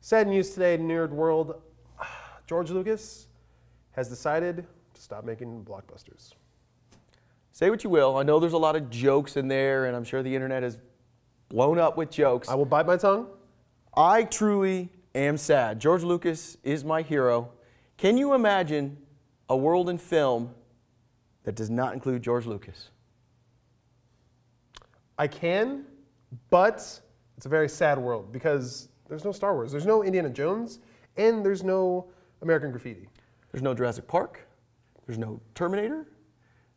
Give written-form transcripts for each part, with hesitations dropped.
Sad news today, nerd world. George Lucas has decided to stop making blockbusters. Say what you will. I know there's a lot of jokes in there, and I'm sure the internet is blown up with jokes. I will bite my tongue. I truly am sad. George Lucas is my hero. Can you imagine a world in film that does not include George Lucas? I can, but it's a very sad world because there's no Star Wars, there's no Indiana Jones, and there's no American Graffiti. There's no Jurassic Park. There's no Terminator.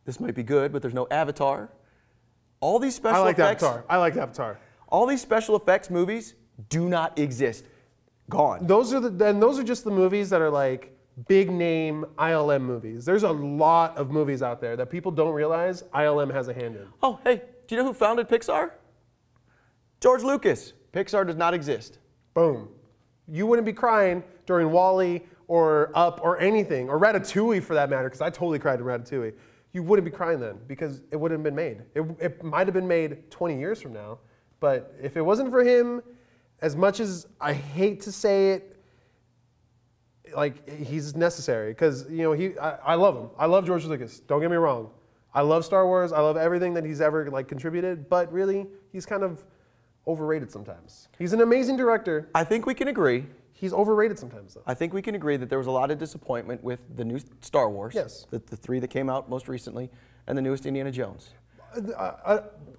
This might be good, but there's no Avatar. All these special effects. I like Avatar. All these special effects movies do not exist. Gone. Those are just the movies that are like big name ILM movies. There's a lot of movies out there that people don't realize ILM has a hand in. Oh, hey, do you know who founded Pixar? George Lucas. Pixar does not exist. Boom. You wouldn't be crying during WALL-E or Up or anything, or Ratatouille for that matter, because I totally cried in Ratatouille. You wouldn't be crying then because it wouldn't have been made. It might have been made 20 years from now, but if it wasn't for him, as much as I hate to say it, like, he's necessary because, you know, I love him. I love George Lucas. Don't get me wrong. I love Star Wars. I love everything that he's ever like contributed, but really, he's kind of overrated sometimes. He's an amazing director. I think we can agree. He's overrated sometimes, though. I think we can agree that there was a lot of disappointment with the new Star Wars. Yes. The three that came out most recently, and the newest Indiana Jones.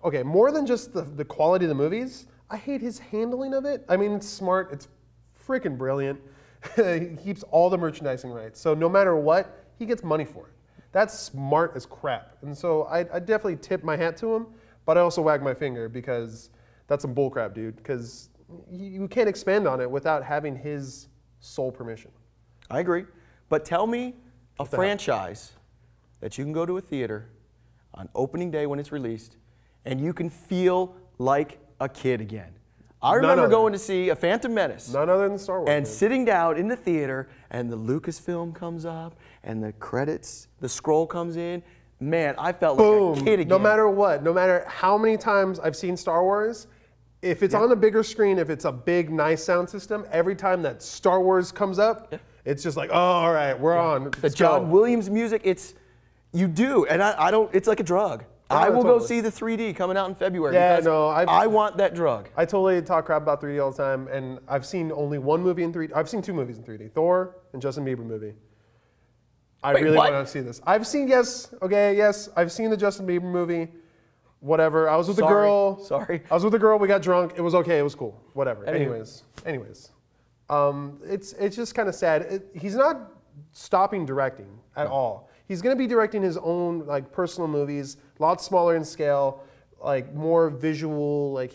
Okay, more than just the quality of the movies, I hate his handling of it. I mean, it's smart. It's freaking brilliant. He keeps all the merchandising rights. So no matter what, he gets money for it. That's smart as crap. And so I definitely tip my hat to him, but I also wag my finger because that's some bullcrap, dude. Because you can't expand on it without having his sole permission. I agree. But tell me a franchise that you can go to a theater on opening day when it's released and you can feel like a kid again. I remember going to see A Phantom Menace. None other than Star Wars. And sitting down in the theater and the Lucasfilm comes up and the credits, the scroll comes in. Man, I felt like a kid again. No matter what, no matter how many times I've seen Star Wars, if it's on a bigger screen, if it's a big, nice sound system, every time that Star Wars comes up, it's just like, oh, all right, we're on. The John Williams music, you do, and I don't, it's like a drug. I will go see the 3D coming out in February. Yeah, no, I want that drug. I totally talk crap about 3D all the time, and I've seen only one movie in 3D. I've seen two movies in 3D, Thor and Justin Bieber movie. I really want to see this. I've seen, I've seen the Justin Bieber movie. Whatever. I was with a girl. Sorry. I was with a girl. We got drunk. It was okay. It was cool. Whatever. Anyways. It's just kind of sad. He's not stopping directing at all. He's going to be directing his own like personal movies, a lot smaller in scale, like more visual, like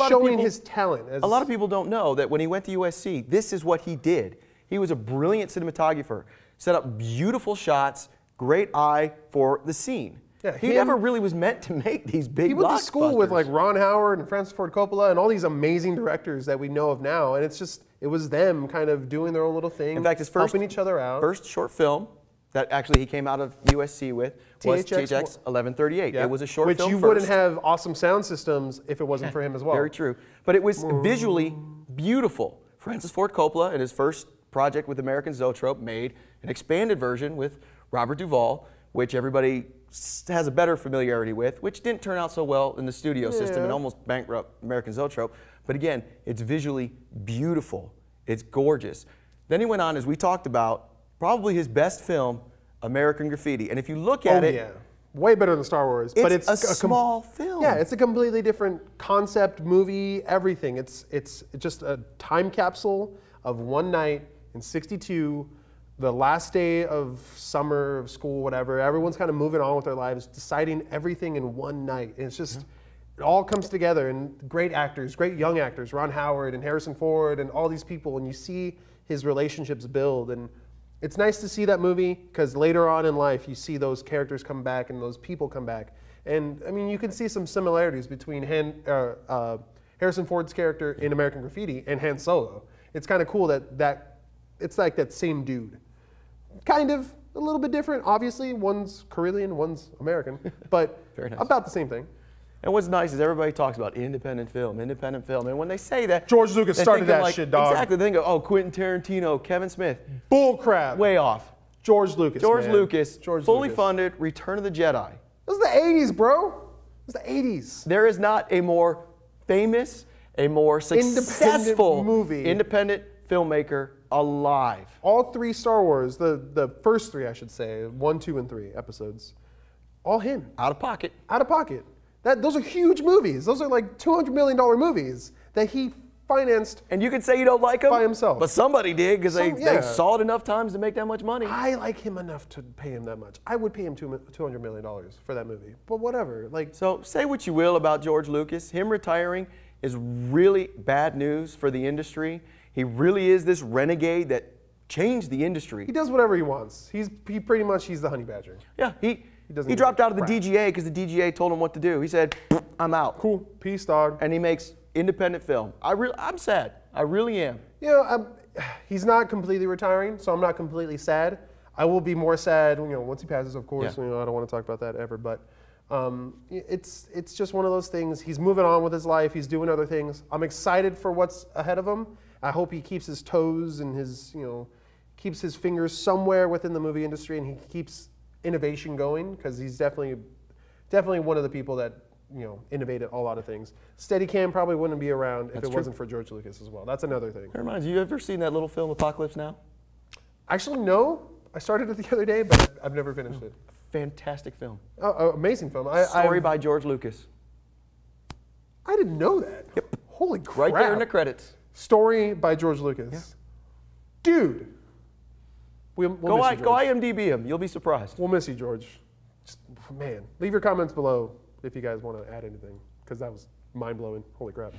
showing his talent. A lot of people don't know that when he went to USC, this is what he did. He was a brilliant cinematographer, set up beautiful shots, great eye for the scene. Yeah, he never really was meant to make these big blockbusters. He went to school with like Ron Howard and Francis Ford Coppola and all these amazing directors that we know of now, and it was them kind of doing their own little thing, in fact, his first, helping each other out. First short film that actually he came out of USC with was THX 1138. Yeah. It was a short film Which you wouldn't have awesome sound systems if it wasn't for him as well. Very true. But it was visually beautiful. Francis Ford Coppola, in his first project with American Zoetrope, made an expanded version with Robert Duvall, which everybody has a better familiarity with, which didn't turn out so well in the studio system and almost bankrupt American Zoetrope. But again, it's visually beautiful. It's gorgeous. Then he went on, as we talked about, probably his best film, American Graffiti. And if you look at it, way better than Star Wars. But it's a small film. Yeah, it's a completely different concept, movie, everything. It's just a time capsule of one night in '62. The last day of summer, of school, whatever, everyone's kind of moving on with their lives, deciding everything in one night. And it's just, it all comes together, and great actors, great young actors, Ron Howard and Harrison Ford and all these people, and you see his relationships build. And it's nice to see that movie, because later on in life, you see those characters come back and those people come back. And I mean, you can see some similarities between Harrison Ford's character in American Graffiti and Han Solo. It's kind of cool that it's like that same dude. Kind of a little bit different, obviously. One's Carillion, one's American, but about the same thing. And what's nice is everybody talks about independent film, and when they say that, George Lucas started that shit, dog. Exactly. They think of, oh, Quentin Tarantino, Kevin Smith. Bull crap. Way off. George Lucas, George man. Lucas, George fully Lucas. funded, Return of the Jedi. It was the 80s, bro. It was the 80s. There is not a more famous, a more successful independent filmmaker alive. All 3 Star Wars, the first 3, I should say, 1, 2, and 3 episodes, all him. Out of pocket. Out of pocket. Those are huge movies. Those are like $200 million movies that he financed. And you can say you don't like him by himself, but somebody did because they saw it enough times to make that much money. I like him enough to pay him that much. I would pay him $200 million for that movie. But whatever. Like, so say what you will about George Lucas. Him retiring is really bad news for the industry. He really is this renegade that changed the industry. He does whatever he wants. He's pretty much the honey badger. Yeah, he dropped out of the DGA because the DGA told him what to do. He said, I'm out. Cool. Peace, dog. And he makes independent film. I'm sad. I really am. You know, he's not completely retiring, so I'm not completely sad. I will be more sad, once he passes, of course. Yeah. I don't want to talk about that ever, but it's just one of those things. He's moving on with his life. He's doing other things. I'm excited for what's ahead of him. I hope he keeps his toes and keeps his fingers somewhere within the movie industry, and he keeps innovation going, because he's definitely one of the people that innovated a lot of things. Steadicam probably wouldn't be around if it wasn't for George Lucas as well. That's another thing. That reminds you ever seen that little film Apocalypse Now? Actually, no. I started it the other day, but I've never finished it. Fantastic film. Oh, amazing film. Story by George Lucas. I didn't know that. Yep. Holy crap. Right there in the credits. Story by George Lucas. Yeah. Dude. We'll miss you, George. Go IMDb him. You'll be surprised. We'll miss you, George. Man, leave your comments below if you guys want to add anything, because that was mind-blowing. Holy crap.